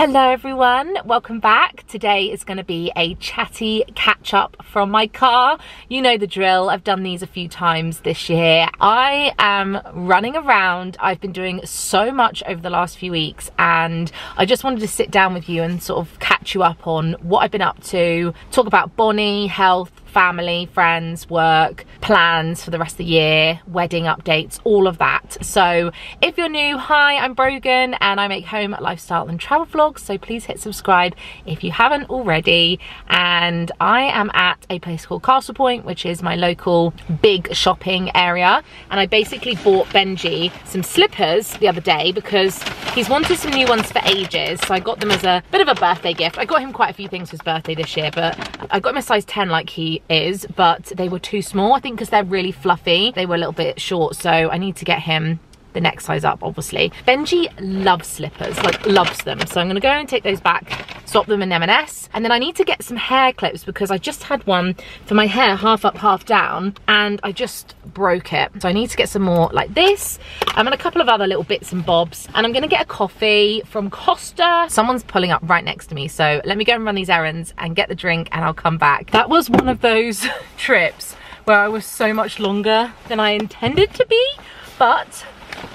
Hello everyone, welcome back. Today is going to be a chatty catch up from my car. You know the drill, I've done these a few times this year. I am running around. I've been doing so much over the last few weeks and I just wanted to sit down with you and sort of catch you up on what I've been up to, talk about Bonnie, health, family, friends, work, plans for the rest of the year, wedding updates, all of that. So if you're new, hi, I'm Brogan and I make home, lifestyle and travel vlogs, so please hit subscribe if you haven't already. And I am at a place called Castle Point, which is my local big shopping area, and I basically bought Benji some slippers the other day because he's wanted some new ones for ages, so I got them as a bit of a birthday gift. I got him quite a few things for his birthday this year, but I got him a size 10 like he is, but they were too small, I think, because they're really fluffy. They were a little bit short, so I need to get him the next size up, obviously. Benji loves slippers, like loves them, so I'm gonna go and take those back, swap them in M&S, and then I need to get some hair clips because I just had one for my hair half up, half down, and I just broke it. So I need to get some more like this, and a couple of other little bits and bobs, and I'm gonna get a coffee from Costa. Someone's pulling up right next to me, so let me go and run these errands and get the drink and I'll come back. That was one of those trips where I was so much longer than I intended to be, but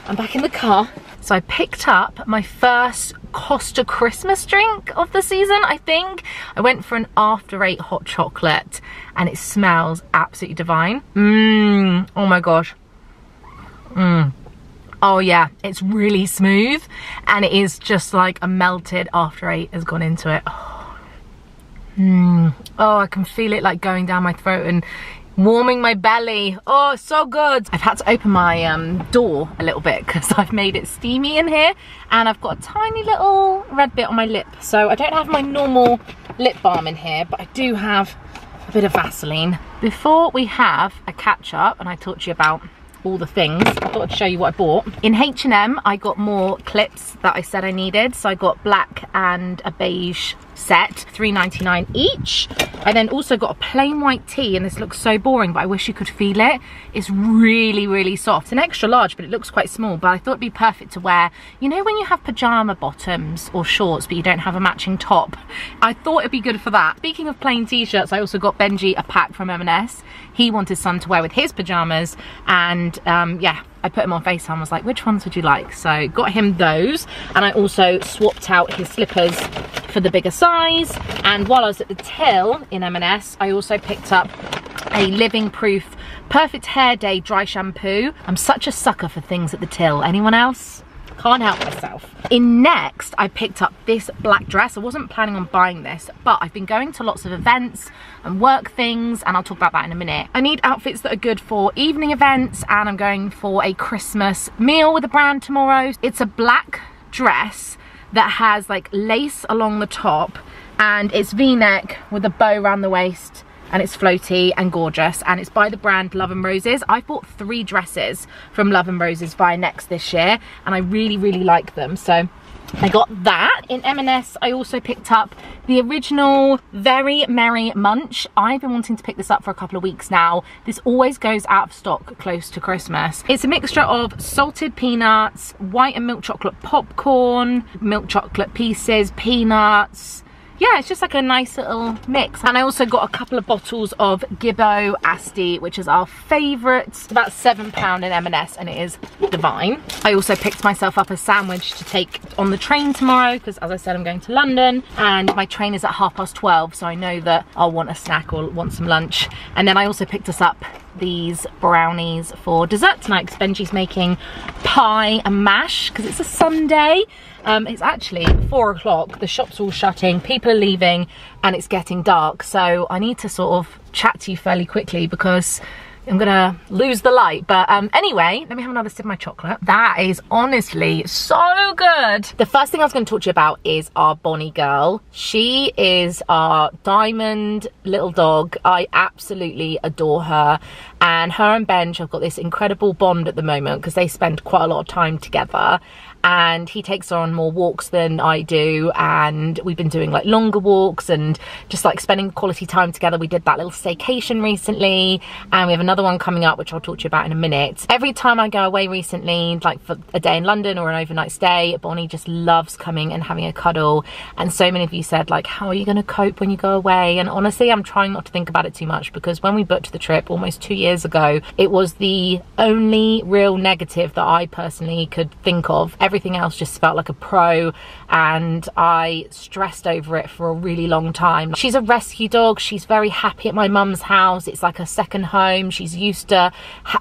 I'm back in the car. So I picked up my first Costa Christmas drink of the season, I think. I went for an after 8 hot chocolate and it smells absolutely divine. Oh my gosh. Oh yeah, it's really smooth and it is just like a melted after 8 has gone into it. Oh, I can feel it like going down my throat and warming my belly. Oh, it's so good. I've had to open my door a little bit because I've made it steamy in here and I've got a tiny little red bit on my lip. So I don't have my normal lip balm in here, but I do have a bit of Vaseline. Before we have a catch up and I talk to you about all the things, I thought I'd show you what I bought. In H&M, I got more clips that I said I needed. So I got black and a beige set, $3.99 each. I then also got a plain white tee, and this looks so boring, but I wish you could feel it. It's really, really soft. It's an extra large, but it looks quite small, but I thought it'd be perfect to wear, you know, when you have pajama bottoms or shorts, but you don't have a matching top. I thought it'd be good for that. Speaking of plain t-shirts, I also got Benji a pack from M&S. He wanted some to wear with his pajamas, and yeah, I put him on FaceTime. I was like, which ones would you like? So got him those, and I also swapped out his slippers for the bigger size. And while I was at the till in M&S, I also picked up a Living Proof Perfect Hair Day dry shampoo. I'm such a sucker for things at the till. Anyone else? Can't help myself. In Next, I picked up this black dress. I wasn't planning on buying this, but I've been going to lots of events and work things, and I'll talk about that in a minute. I need outfits that are good for evening events, and I'm going for a Christmas meal with a brand tomorrow. It's a black dress that has like lace along the top, and it's V-neck with a bow around the waist, and it's floaty and gorgeous, and it's by the brand Love and Roses. I bought 3 dresses from Love and Roses via Next this year, and I really, really like them. So I got that. In M&S, I also picked up the original Very Merry Munch. I've been wanting to pick this up for a couple of weeks now. This always goes out of stock close to Christmas. It's a mixture of salted peanuts, white and milk chocolate popcorn, milk chocolate pieces, peanuts. Yeah, it's just like a nice little mix. And I also got a couple of bottles of Gibbo Asti, which is our favourite. It's about £7 in M&S, and it is divine. I also picked myself up a sandwich to take on the train tomorrow because, as I said, I'm going to London and my train is at 12:30, so I know that I'll want a snack or want some lunch. And then I also picked us up these brownies for dessert tonight because Benji's making pie and mash because it's a Sunday. It's actually 4 o'clock, the shop's all shutting, people are leaving, and it's getting dark. So I need to sort of chat to you fairly quickly because I'm gonna lose the light. But anyway, let me have another sip of my chocolate. That is honestly so good. The first thing I was gonna talk to you about is our Bonnie girl. She is our diamond little dog. I absolutely adore her. and her and Benj have got this incredible bond at the moment because they spend quite a lot of time together, and he takes her on more walks than I do, and we've been doing like longer walks and just like spending quality time together. We did that little staycation recently, and we have another one coming up which I'll talk to you about in a minute. Every time I go away recently, like for a day in London or an overnight stay, Bonnie just loves coming and having a cuddle, and so many of you said like, how are you going to cope when you go away? And honestly, I'm trying not to think about it too much, because when we booked the trip almost 2 years ago, it was the only real negative that I personally could think of. Everything else just felt like a pro, and I stressed over it for a really long time. She's a rescue dog. She's very happy at my mum's house. It's like a second home. She's used to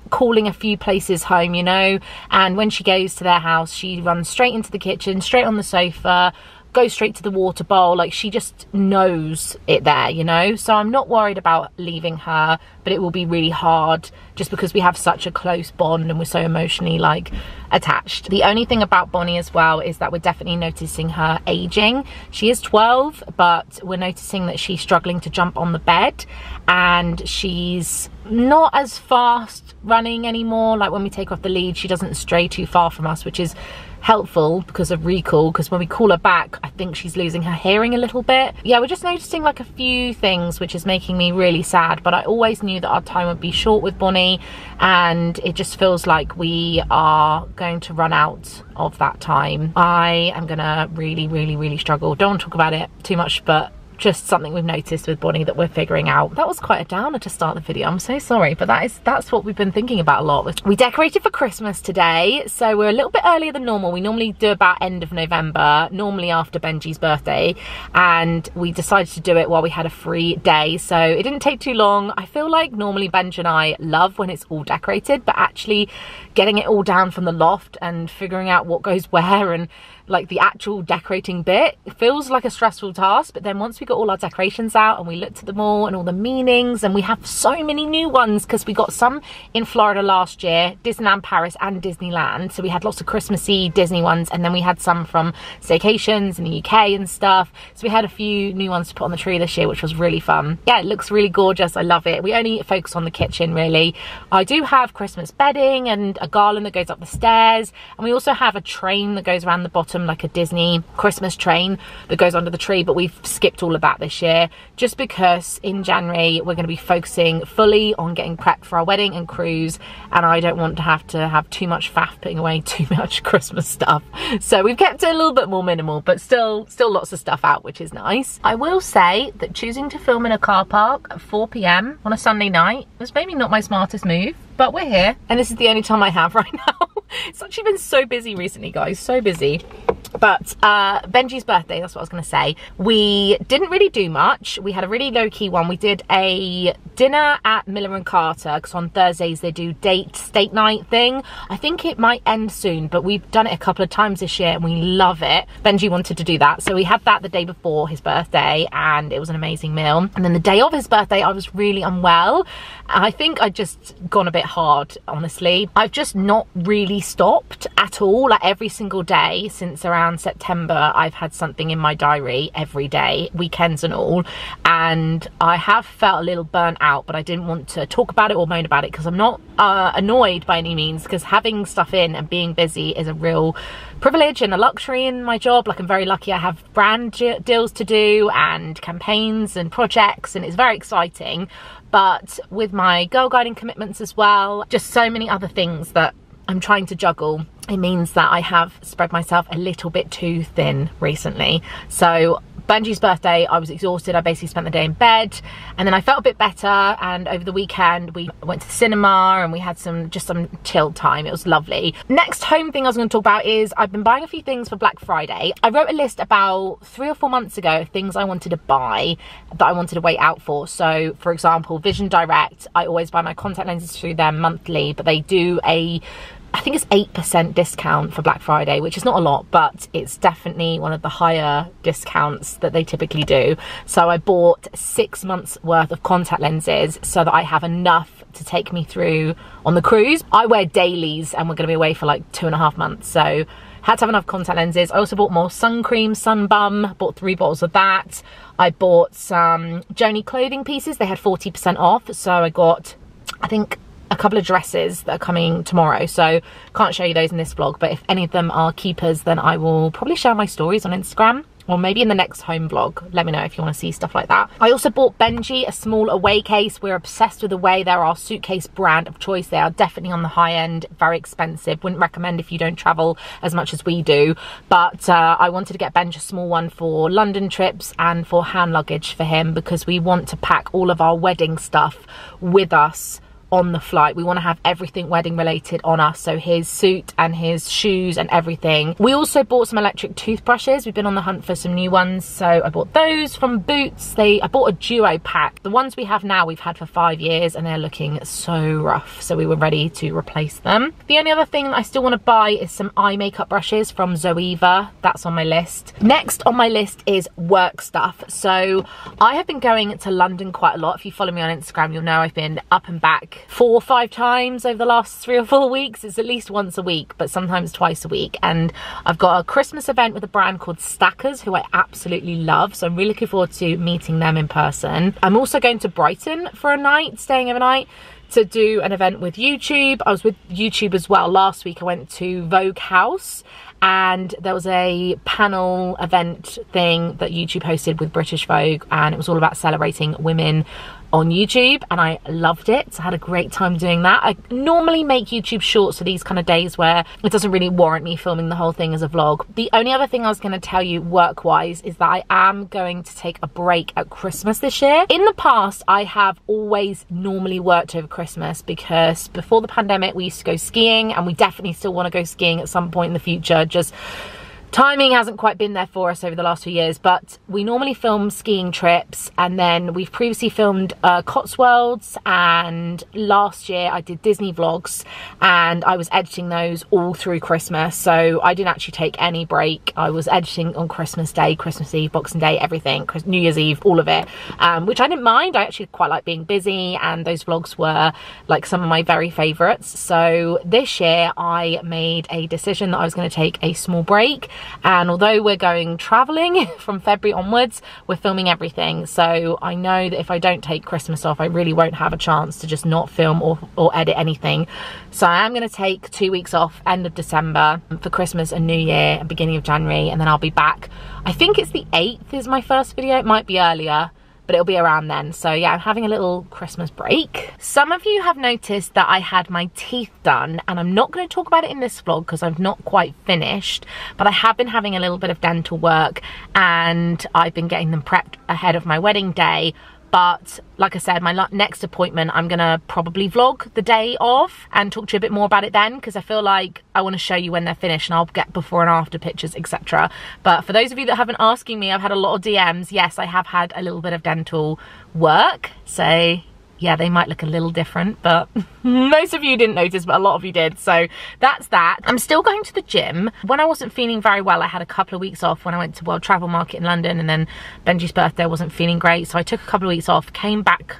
calling a few places home, you know, and when she goes to their house, she runs straight into the kitchen, straight on the sofa, go straight to the water bowl. Like, she just knows it there, you know. So I'm not worried about leaving her, but it will be really hard just because we have such a close bond and we're so emotionally like attached. The only thing about Bonnie as well is that we're definitely noticing her aging. She is 12, but we're noticing that she's struggling to jump on the bed, and she's not as fast running anymore. Like when we take off the lead, she doesn't stray too far from us, which is helpful because of recall, because when we call her back, I think she's losing her hearing a little bit. Yeah, we're just noticing like a few things, which is making me really sad, but I always knew that our time would be short with Bonnie, and it just feels like we are going to run out of that time. I am gonna really struggle. Don't want to talk about it too much, but just something we've noticed with Bonnie that we're figuring out. That was quite a downer to start the video. I'm so sorry, but that's what we've been thinking about a lot. We decorated for Christmas today, so we're a little bit earlier than normal. We normally do about end of November, normally after Benji's birthday, and we decided to do it while we had a free day, so it didn't take too long. I feel like normally Benj and I love when it's all decorated, but actually getting it all down from the loft and figuring out what goes where and like the actual decorating bit, it feels like a stressful task. But then once we got all our decorations out and we looked at them all and all the meanings, and we have so many new ones because we got some in Florida last year, Disneyland Paris and Disneyland, so we had lots of Christmassy Disney ones, and then we had some from staycations in the UK and stuff, so we had a few new ones to put on the tree this year, which was really fun. Yeah, it looks really gorgeous. I love it. We only focus on the kitchen really. I do have Christmas bedding and a garland that goes up the stairs, and we also have a train that goes around the bottom, like a Disney Christmas train that goes under the tree, but we've skipped all of that this year just because in January we're going to be focusing fully on getting prepped for our wedding and cruise, and I don't want to have too much faff putting away too much Christmas stuff, so we've kept it a little bit more minimal, but still lots of stuff out, which is nice. I will say that choosing to film in a car park at 4 PM on a Sunday night was maybe not my smartest move, but we're here and this is the only time I have right now. It's actually been so busy recently, guys, so busy. But Benji's birthday, that's what I was going to say. We didn't really do much. We had a really low-key one. We did a dinner at Miller & Carter because on Thursdays they do state night thing. I think it might end soon, but we've done it a couple of times this year and we love it. Benji wanted to do that, so we had that the day before his birthday and it was an amazing meal. And then the day of his birthday I was really unwell. I think I'd just gone a bit hard, honestly. I've just not really stopped at all. Like every single day since around September I've had something in my diary every day, weekends and all, and I have felt a little burnt out, but I didn't want to talk about it or moan about it because I'm not annoyed by any means, because having stuff in and being busy is a real privilege and a luxury in my job. Like I'm very lucky. I have brand deals to do and campaigns and projects, and it's very exciting, but with my girl guiding commitments as well, just so many other things that I'm trying to juggle, it means that I have spread myself a little bit too thin recently. So Benji's birthday, I was exhausted. I basically spent the day in bed, and then I felt a bit better, and over the weekend we went to the cinema and we had some chill time. It was lovely. Next home thing I was going to talk about is I've been buying a few things for Black Friday. I wrote a list about 3 or 4 months ago of things I wanted to buy that I wanted to wait out for. So for example, Vision Direct, I always buy my contact lenses through them monthly, but they do I think it's 8% discount for Black Friday, which is not a lot, but it's definitely one of the higher discounts that they typically do. So I bought 6 months worth of contact lenses so that I have enough to take me through on the cruise. I wear dailies and we're going to be away for like 2.5 months, so had to have enough contact lenses. I also bought more sun cream, Sun Bum, bought 3 bottles of that. I bought some Joni clothing pieces. They had 40% off, so I got, I think, a couple of dresses that are coming tomorrow, so can't show you those in this vlog, but if any of them are keepers, then I will probably share my stories on Instagram, or maybe in the next home vlog. Let me know if you want to see stuff like that. I also bought Benji a small Away case. We're obsessed with Away. They're our suitcase brand of choice. They are definitely on the high end, very expensive. Wouldn't recommend if you don't travel as much as we do. But I wanted to get Benji a small one for London trips and for hand luggage for him, because we want to pack all of our wedding stuff with us on the flight. We want to have everything wedding related on us, so his suit and his shoes and everything. We also bought some electric toothbrushes. We've been on the hunt for some new ones, so I bought those from Boots. I bought a duo pack. The ones we have now we've had for 5 years and they're looking so rough, so we were ready to replace them. The only other thing that I still want to buy is some eye makeup brushes from Zoeva. That's on my list. Next on my list is work stuff. So I have been going to London quite a lot. If you follow me on Instagram, you'll know I've been up and back 4 or 5 times over the last 3 or 4 weeks. It's at least once a week, but sometimes twice a week. And I've got a Christmas event with a brand called Stackers, who I absolutely love, so I'm really looking forward to meeting them in person. I'm also going to Brighton for a night, staying overnight, to do an event with YouTube. I was with YouTube as well. Last week I went to Vogue House, and there was a panel event thing that YouTube hosted with British Vogue, and it was all about celebrating women on YouTube, and I loved it. So I had a great time doing that. I normally make YouTube shorts for these kind of days where it doesn't really warrant me filming the whole thing as a vlog. The only other thing I was going to tell you work-wise is that I am going to take a break at Christmas this year. In the past, I have always normally worked over Christmas, because before the pandemic we used to go skiing, and we definitely still want to go skiing at some point in the future. Just timing hasn't quite been there for us over the last few years, but we normally film skiing trips, and then we've previously filmed Cotswolds, and last year I did Disney vlogs, and I was editing those all through Christmas, so I didn't actually take any break. I was editing on Christmas Day, Christmas Eve, Boxing Day, everything, New Year's Eve, all of it, which I didn't mind. I actually quite like being busy, and those vlogs were like some of my very favourites. So this year I made a decision that I was going to take a small break. And although we're going traveling from February onwards, we're filming everything. So I know that if I don't take Christmas off, I really won't have a chance to just not film or edit anything. So I am going to take 2 weeks off, end of December for Christmas and New Year, and beginning of January, and then I'll be back. I think it's the 8th is my first video. It might be earlier, but it'll be around then. So yeah, I'm having a little Christmas break. Some of you have noticed that I had my teeth done, and I'm not going to talk about it in this vlog because I've not quite finished, but I have been having a little bit of dental work, and I've been getting them prepped ahead of my wedding day. But like I said, my next appointment, I'm gonna probably vlog the day of and talk to you a bit more about it then, because I feel like I want to show you when they're finished, and I'll get before and after pictures, etc. But for those of you that have been asking me, I've had a lot of DMs. Yes, I have had a little bit of dental work, so yeah, they might look a little different, but most of you didn't notice, but a lot of you did. So that's that. I'm still going to the gym. When I wasn't feeling very well, I had a couple of weeks off when I went to World Travel Market in London, and then Benji's birthday, I wasn't feeling great. So I took a couple of weeks off, came back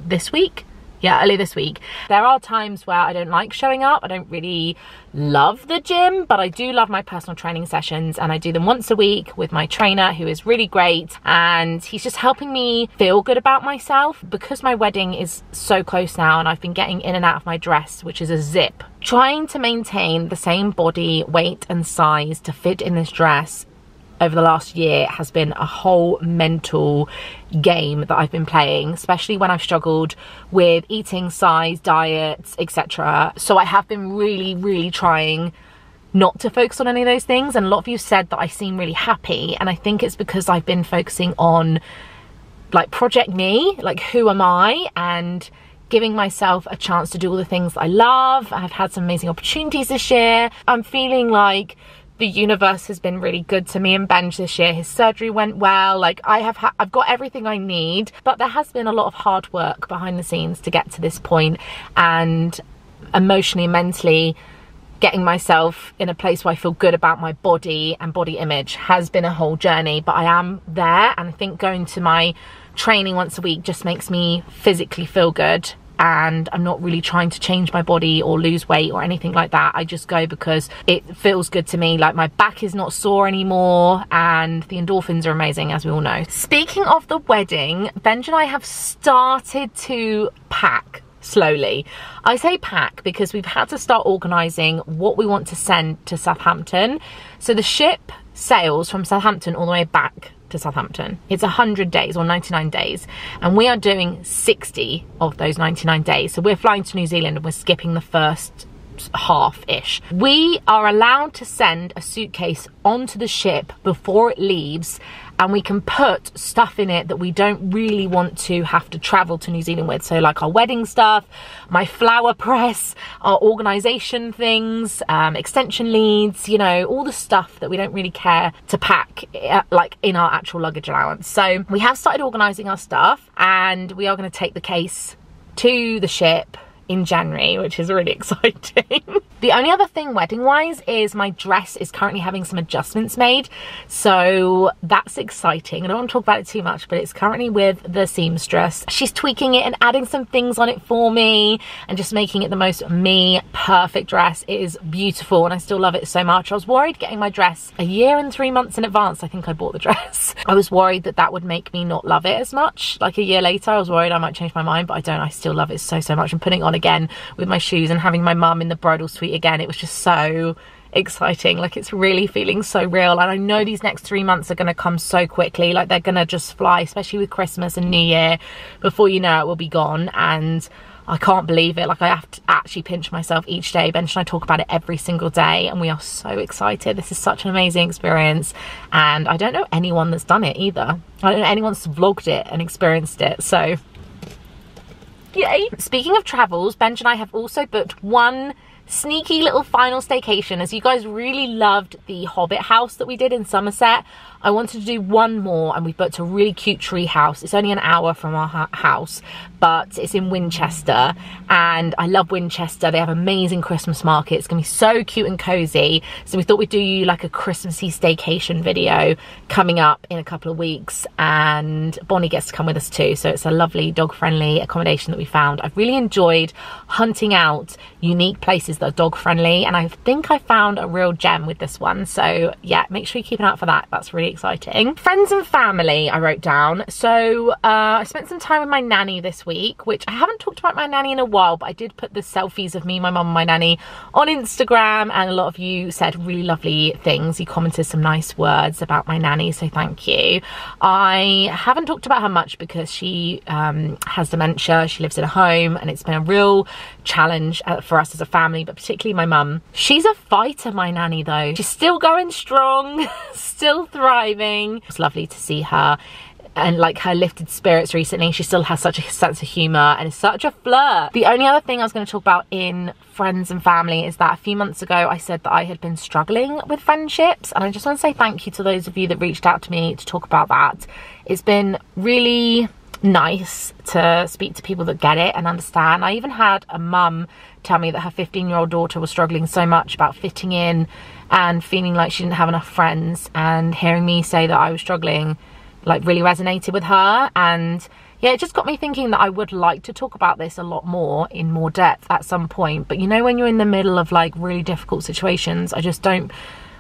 this week. Yeah, early this week. There are times where I don't like showing up. I don't really love the gym, but I do love my personal training sessions, and I do them once a week with my trainer, who is really great, and he's just helping me feel good about myself. Because my wedding is so close now, and I've been getting in and out of my dress, which is a zip, trying to maintain the same body weight and size to fit in this dress over the last year has been a whole mental game that I've been playing, especially when I've struggled with eating, size, diets, etc. So I have been really trying not to focus on any of those things, and a lot of you said that I seem really happy, and I think it's because I've been focusing on like Project Me, like who am I, and giving myself a chance to do all the things that I love. I've had some amazing opportunities this year. I'm feeling like the universe has been really good to me and Benj this year. His surgery went well. Like I've got everything I need, but there has been a lot of hard work behind the scenes to get to this point, and emotionally and mentally getting myself in a place where I feel good about my body and body image has been a whole journey, but I am there, and I think going to my training once a week just makes me physically feel good. And I'm not really trying to change my body or lose weight or anything like that. I just go because it feels good to me. Like my back is not sore anymore, and the endorphins are amazing, as we all know. Speaking of the wedding, Benj and I have started to pack. slowly. I say pack because we've had to start organising what we want to send to Southampton. So the ship sails from Southampton all the way back to Southampton. It's 100 days or 99 days, and we are doing 60 of those 99 days. So we're flying to New Zealand and we're skipping the first half-ish. We are allowed to send a suitcase onto the ship before it leaves, and we can put stuff in it that we don't really want to have to travel to New Zealand with. So like our wedding stuff, my flower press, our organisation things, extension leads, you know, all the stuff that we don't really care to pack like in our actual luggage allowance. So we have started organising our stuff, and we are going to take the case to the ship in January, which is really exciting. The only other thing wedding wise is my dress is currently having some adjustments made, so that's exciting. I don't want to talk about it too much, but it's currently with the seamstress. She's tweaking it and adding some things on it for me and just making it the most me perfect dress. It is beautiful and I still love it so much. I was worried getting my dress a year and 3 months in advance. I think I bought the dress. I was worried that that would make me not love it as much. Like a year later I was worried I might change my mind, but I don't. I still love it so much. I'm putting it on again with my shoes and having my mum in the bridal suite again. It was just so exciting. Like, it's really feeling so real, and I know these next 3 months are going to come so quickly. Like, they're going to just fly, especially with Christmas and New Year. Before you know it, will be gone, and I can't believe it. Like, I have to actually pinch myself each day. Benj and I talk about it every single day, and we are so excited. This is such an amazing experience, and I don't know anyone that's done it either. I don't know anyone that's vlogged it and experienced it, so yay. Speaking of travels, Benj and I have also booked one sneaky little final staycation. As you guys really loved the Hobbit house that we did in Somerset, I wanted to do one more, and we booked a really cute tree house. It's only an hour from our house, but it's in Winchester, and I love Winchester. They have amazing Christmas markets. It's gonna be so cute and cozy. So we thought we'd do you like a Christmassy staycation video coming up in a couple of weeks, and Bonnie gets to come with us too. So it's a lovely dog-friendly accommodation that we found. I've really enjoyed hunting out unique places that are dog-friendly, and I think I found a real gem with this one. So yeah, make sure you keep an eye out for that. That's really exciting. Friends and family I wrote down. So I spent some time with my nanny this week, which I haven't talked about my nanny in a while, but I did put the selfies of me, my mum and my nanny on Instagram, and a lot of you said really lovely things. You commented some nice words about my nanny, so thank you. I haven't talked about her much because she has dementia. She lives in a home, and it's been a real challenge for us as a family, but particularly my mum. She's a fighter, my nanny, though. She's still going strong, still thriving. It's lovely to see her and like her lifted spirits recently. She still has such a sense of humour and is such a flirt. The only other thing I was going to talk about in friends and family is that a few months ago I said that I had been struggling with friendships, and I just want to say thank you to those of you that reached out to me to talk about that. It's been really nice to speak to people that get it and understand. I even had a mum tell me that her 15-year-old daughter was struggling so much about fitting in and feeling like she didn't have enough friends, and hearing me say that I was struggling like really resonated with her. And yeah, it just got me thinking that I would like to talk about this a lot more in more depth at some point. But you know, when you're in the middle of like really difficult situations, I don't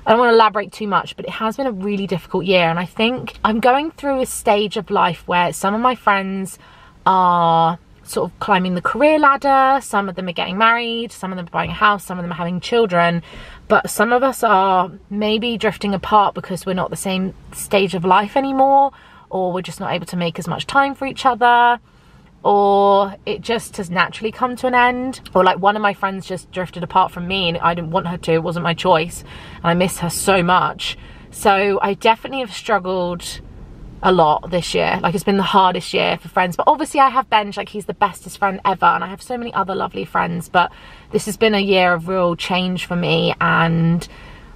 want to elaborate too much, but it has been a really difficult year, and I think I'm going through a stage of life where some of my friends are sort of climbing the career ladder, some of them are getting married, some of them are buying a house, some of them are having children, but some of us are maybe drifting apart because we're not the same stage of life anymore, or we're just not able to make as much time for each other, or it just has naturally come to an end. Or like one of my friends just drifted apart from me, and I didn't want her to, it wasn't my choice, and I miss her so much. So I definitely have struggled a lot this year. Like, it's been the hardest year for friends, but obviously I have Benj, like he's the bestest friend ever, and I have so many other lovely friends, but this has been a year of real change for me, and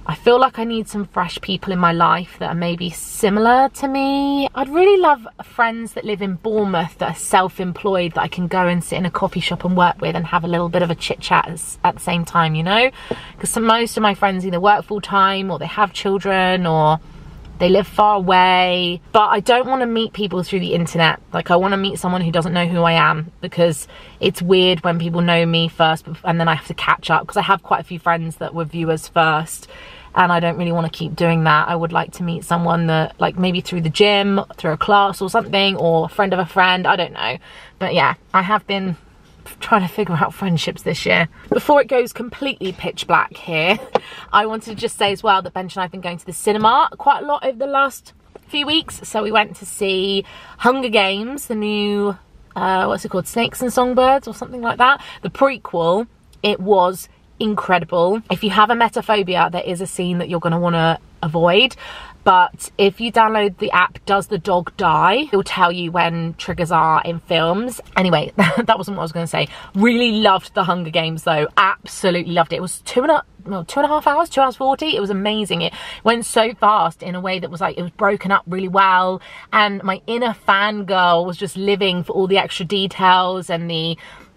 I feel like I need some fresh people in my life that are maybe similar to me. I'd really love friends that live in Bournemouth that are self-employed, that I can go and sit in a coffee shop and work with and have a little bit of a chit chat at the same time, you know, because most of my friends either work full-time, or they have children, or they live far away. But I don't want to meet people through the internet. Like, I want to meet someone who doesn't know who I am, because it's weird when people know me first and then I have to catch up, because I have quite a few friends that were viewers first, and I don't really want to keep doing that. I would like to meet someone that, like, maybe through the gym, through a class or something, or a friend of a friend, I don't know. But yeah, I have been trying to figure out friendships this year. Before it goes completely pitch black here, I wanted to just say as well that Benj and I have been going to the cinema quite a lot over the last few weeks. So we went to see Hunger Games, the new, what's it called, Snakes and Songbirds or something like that, the prequel. It was incredible. If you have a metaphobia, there is a scene that you're going to want to avoid. But if you download the app Does the Dog Die, it will tell you when triggers are in films. Anyway, that wasn't what I was going to say. Really loved the Hunger Games though. Absolutely loved it. It was 2.5 hours, 2 hours 40. It was amazing. It went so fast in a way that was like, it was broken up really well. And my inner fangirl was just living for all the extra details and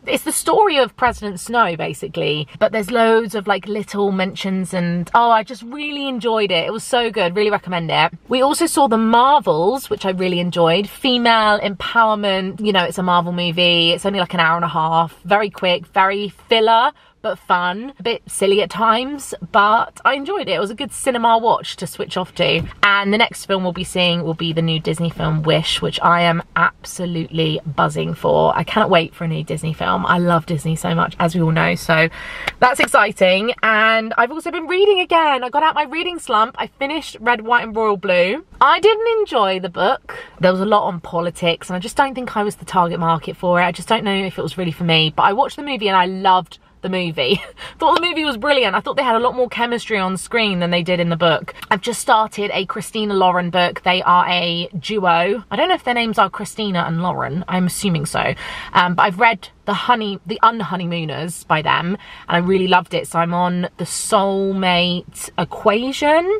it's the story of President Snow basically, but there's loads of like little mentions and oh, I just really enjoyed it. It was so good, really recommend it. We also saw The Marvels, which I really enjoyed. Female empowerment, you know, it's a Marvel movie. It's only like an hour and a half, very quick, very filler, but fun, a bit silly at times, but I enjoyed it. It was a good cinema watch to switch off to. And the next film we'll be seeing will be the new Disney film Wish, which I am absolutely buzzing for. I cannot wait for a new Disney film. I love Disney so much, as we all know, so that's exciting. And I've also been reading again. I got out my reading slump. I finished Red, White and Royal Blue. I didn't enjoy the book. There was a lot on politics and I just don't think I was the target market for it. I just don't know if it was really for me, but I watched the movie and I loved the movie. Thought the movie was brilliant. I thought they had a lot more chemistry on screen than they did in the book. I've just started a Christina Lauren book. They are a duo. I don't know if their names are Christina and Lauren. I'm assuming so. But I've read The Unhoneymooners by them and I really loved it. So I'm on The Soulmate Equation,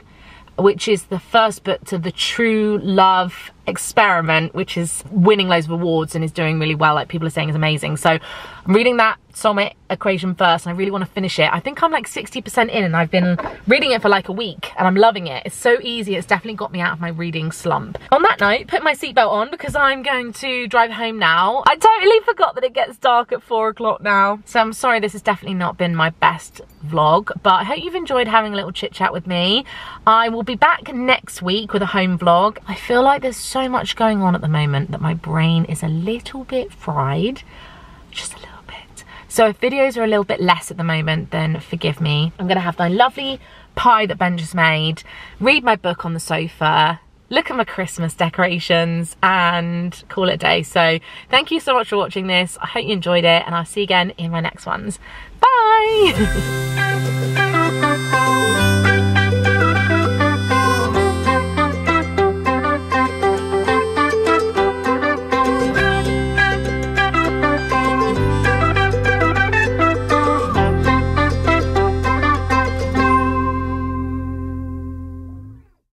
which is the first book to the True Love Experiment, which is winning loads of awards and is doing really well. Like people are saying is amazing. So I'm reading that Soulmate Equation first and I really want to finish it. I think I'm like 60% in and I've been reading it for like a week and I'm loving it. It's so easy. It's definitely got me out of my reading slump. On that note, put my seatbelt on because I'm going to drive home now. I totally forgot that it gets dark at 4 o'clock now. So I'm sorry this has definitely not been my best vlog, but I hope you've enjoyed having a little chit chat with me. I will be back next week with a home vlog. I feel like there's so much going on at the moment that my brain is a little bit fried. Just a little bit. So if videos are a little bit less at the moment, then forgive me. I'm gonna have my lovely pie that Ben just made, read my book on the sofa, look at my Christmas decorations and call it a day. So thank you so much for watching this. I hope you enjoyed it and I'll see you again in my next ones. Bye.